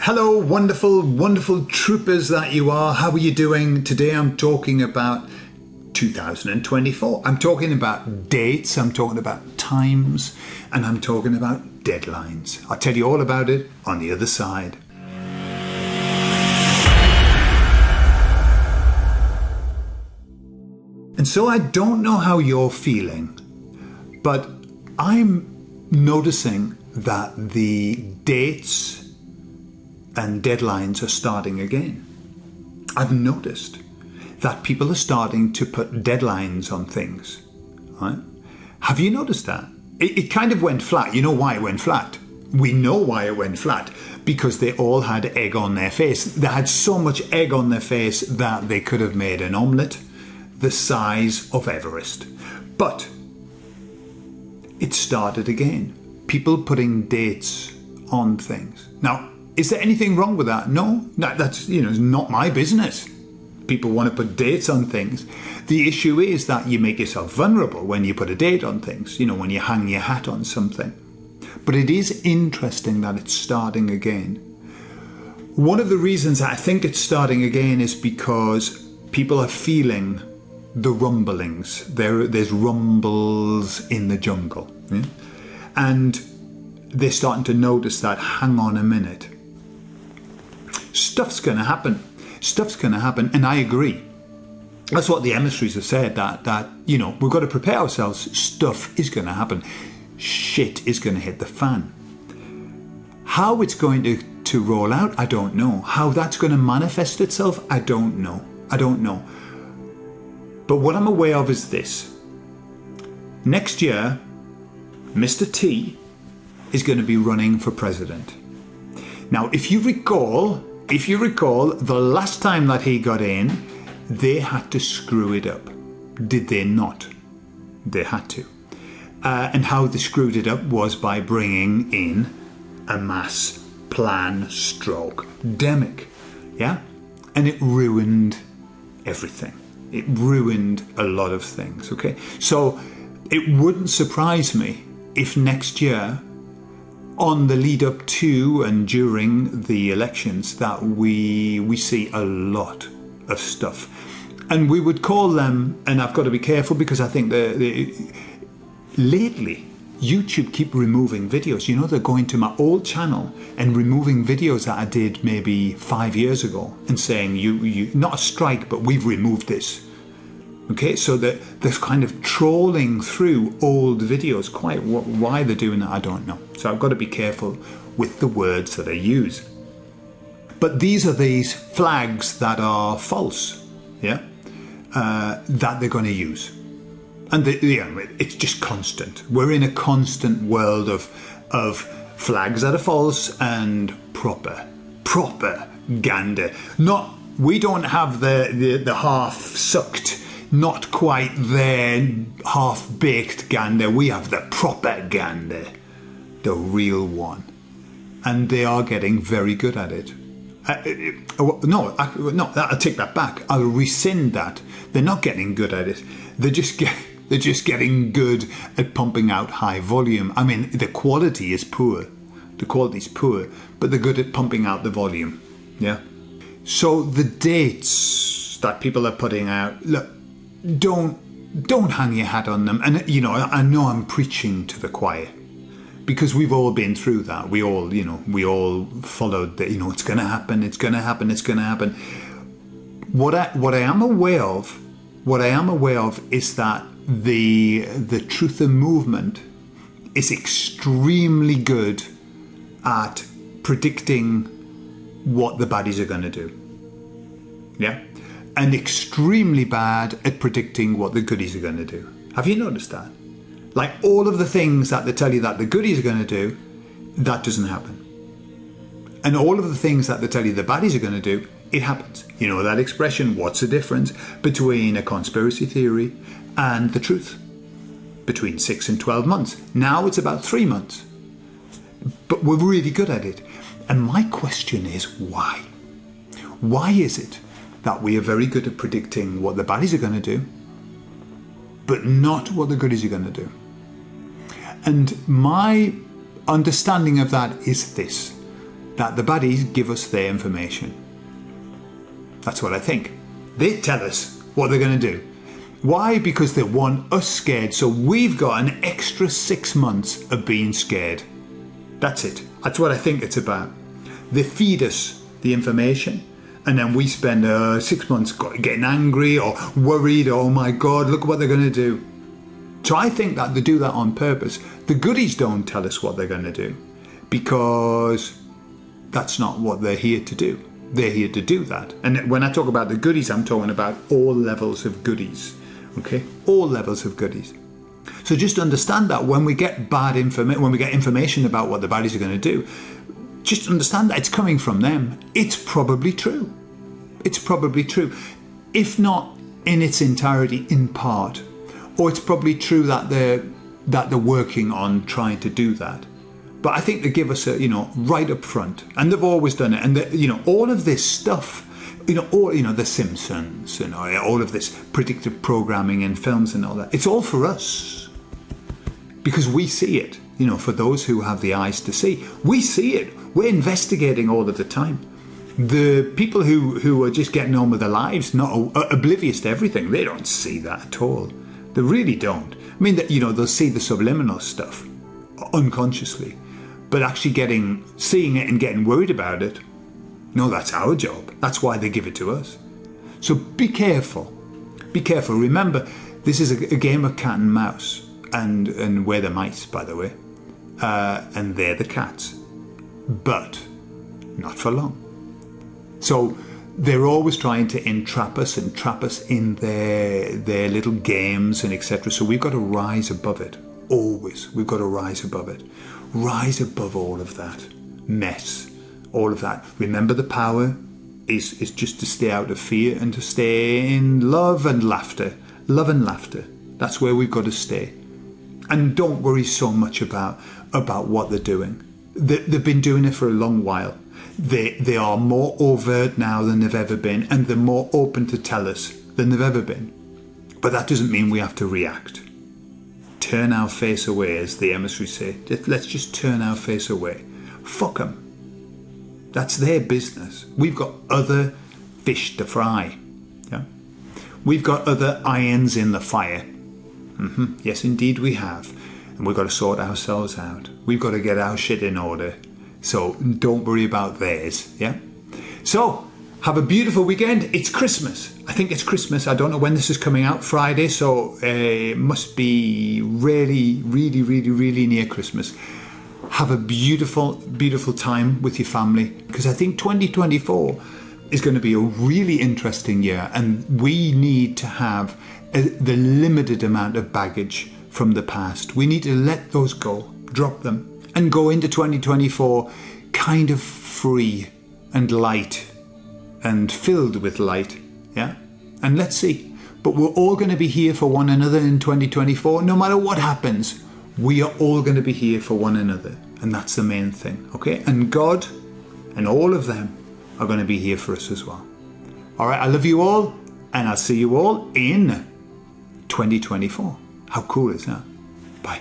Hello, wonderful, wonderful troopers that you are. How are you doing? Today I'm talking about 2024. I'm talking about dates, I'm talking about times, and I'm talking about deadlines. I'll tell you all about it on the other side. And so I don't know how you're feeling, but I'm noticing that the dates and deadlines are starting again. I've noticed that people are starting to put deadlines on things, right? Have you noticed that? It kind of went flat. You know why it went flat? We know why it went flat, because they all had egg on their face. They had so much egg on their face that they could have made an omelette the size of Everest. But it started again. People putting dates on things. Now, is there anything wrong with that? No, that's not my business. People want to put dates on things. The issue is that you make yourself vulnerable when you put a date on things, when you hang your hat on something. But it is interesting that it's starting again. One of the reasons I think it's starting again is because people are feeling the rumblings. There's rumbles in the jungle. Yeah? And they're starting to notice that, hang on a minute. Stuff's going to happen. Stuff's going to happen. And I agree. That's what the emissaries have said, that we've got to prepare ourselves. Stuff is going to happen. Shit is going to hit the fan. How it's going to roll out, I don't know. How that's going to manifest itself, I don't know. But what I'm aware of is this. Next year, Mr. T is going to be running for president. Now, if you recall, the last time that he got in, they had to screw it up. Did they not? They had to. And how they screwed it up was by bringing in a mass plan stroke demic. Yeah? And it ruined everything. It ruined a lot of things, okay? So it wouldn't surprise me if next year, on the lead up to and during the elections, that we see a lot of stuff. And we would call them, and I've got to be careful because I think lately YouTube keep removing videos. They're going to my old channel and removing videos that I did maybe 5 years ago and saying, you not a strike, but we've removed this. Okay, so they're kind of trawling through old videos. Why they're doing that, I don't know. So I've got to be careful with the words that I use. But these are these flags that are false, yeah, that they're going to use. And it's just constant. We're in a constant world of flags that are false and propaganda. We don't have the half sucked, not quite there, half-baked gander. We have the propaganda, the real one. And they are getting very good at it. No, I'll take that back. I'll rescind that. They're not getting good at it. They're just getting good at pumping out high volume. I mean, the quality is poor. The quality is poor, but they're good at pumping out the volume. Yeah? So the dates that people are putting out, look, don't hang your hat on them. And I know I'm preaching to the choir, because we've all been through that. We all followed that. It's going to happen. It's going to happen. It's going to happen. What I am aware of is that the Truther movement is extremely good at predicting what the baddies are going to do. Yeah. And extremely bad at predicting what the goodies are going to do. Have you noticed that? Like all of the things that they tell you that the goodies are going to do, that doesn't happen. And all of the things that they tell you the baddies are going to do, it happens. You know that expression, what's the difference between a conspiracy theory and the truth? Between 6 and 12 months. Now it's about 3 months. But we're really good at it. And my question is, why? Why is it that we are very good at predicting what the baddies are going to do, but not what the goodies are going to do? And my understanding of that is this. that the baddies give us their information. That's what I think. They tell us what they're going to do. Why? Because they want us scared. So we've got an extra 6 months of being scared. That's it. That's what I think it's about. They feed us the information, and then we spend 6 months getting angry or worried. Oh my God, look what they're going to do. So I think that they do that on purpose. The goodies don't tell us what they're going to do, because that's not what they're here to do. They're here to do that. And when I talk about the goodies, I'm talking about all levels of goodies. Okay? All levels of goodies. So just understand that when we get bad information, when we get information about what the baddies are going to do, just understand that it's coming from them. It's probably true. It's probably true. If not in its entirety, in part. Or it's probably true that they're working on trying to do that. But I think they give us right up front, and they've always done it. And all of this stuff, The Simpsons, and all of this predictive programming in films and all that. It's all for us, because we see it. For those who have the eyes to see, we see it. We're investigating all of the time. The people who are just getting on with their lives, not oblivious to everything, they don't see that at all. They really don't. I mean, they'll see the subliminal stuff unconsciously, but actually seeing it and getting worried about it, no, that's our job. That's why they give it to us. So be careful. Be careful. Remember, this is a game of cat and mouse, and we're the mice, by the way, and they're the cats, but not for long. So they're always trying to entrap us and trap us in their little games and etc. So we've got to rise above it. Always. We've got to rise above it. Rise above all of that mess, all of that. Remember, the power is just to stay out of fear and to stay in love and laughter. Love and laughter. That's where we've got to stay. And don't worry so much about what they're doing. They've been doing it for a long while. They are more overt now than they've ever been, and they're more open to tell us than they've ever been. But that doesn't mean we have to react. Turn our face away, as the emissaries say. Let's just turn our face away. Fuck them. That's their business. We've got other fish to fry. Yeah? We've got other irons in the fire. Yes, indeed we have. And we've got to sort ourselves out. We've got to get our shit in order. So don't worry about theirs. Yeah? So, have a beautiful weekend. It's Christmas. I think it's Christmas. I don't know when this is coming out. Friday. So it must be really, really, really, really near Christmas. Have a beautiful, beautiful time with your family. Because I think 2024 is going to be a really interesting year. And we need to have the limited amount of baggage from the past. We need to let those go. Drop them. And go into 2024 kind of free and light and filled with light. Yeah? And let's see. But we're all going to be here for one another in 2024. No matter what happens, we are all going to be here for one another. And that's the main thing. Okay? And God and all of them are going to be here for us as well. All right? I love you all. And I'll see you all in 2024. How cool is that? Bye.